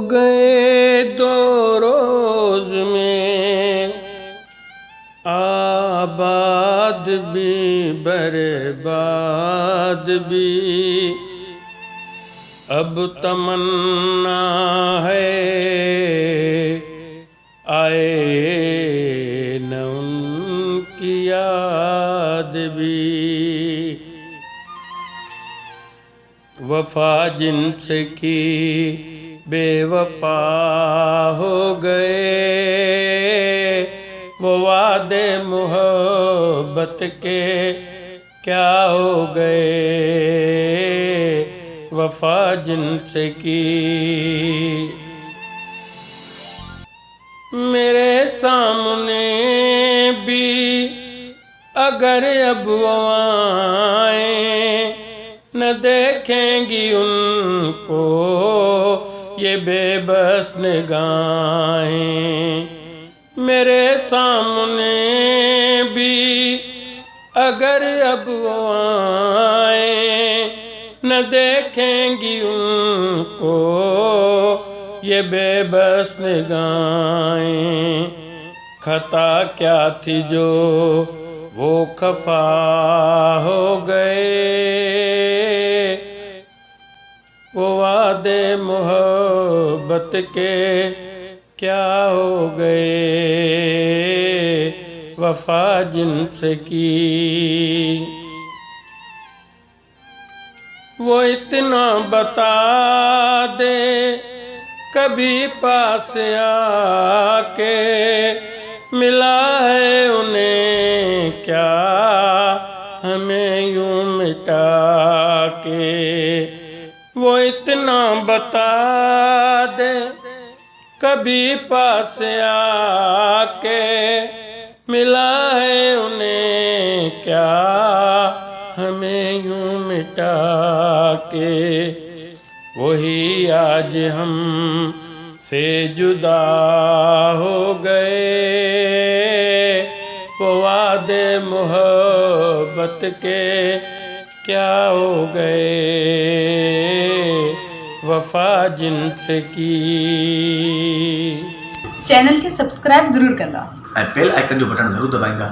गए 2 रोज में, आबाद भी बर्बाद भी। अब तमन्ना है आए न उनकी याद भी। वफा जिनसे की बेवफा हो गए, वो वादे मोहब्बत के क्या हो गए। वफा जिनसे की मेरे सामने भी अगर अब वो आए, न देखेंगी उनको ये बेबस निगाहें। मेरे सामने भी अगर अब वो आए, न देखेंगी उनको ये बेबस निगाहें। खता क्या थी जो वो खफा हो गए, वो वादे मोहब्बत के क्या हो गए। वफा जिनसे की वो इतना बता दे कभी पास आके, मिला है उन्हें क्या हमें यूं मिटा के। वो इतना बता दे कभी पास आके, मिला है उन्हें क्या हमें यूं मिटा के। वही आज हम से जुदा हो गए, वो वादे मोहब्बत के क्या हो गए। वफा जिनसे की। चैनल के सब्सक्राइब जरूर करना और बेल आइकन जो बटन जरूर दबाएगा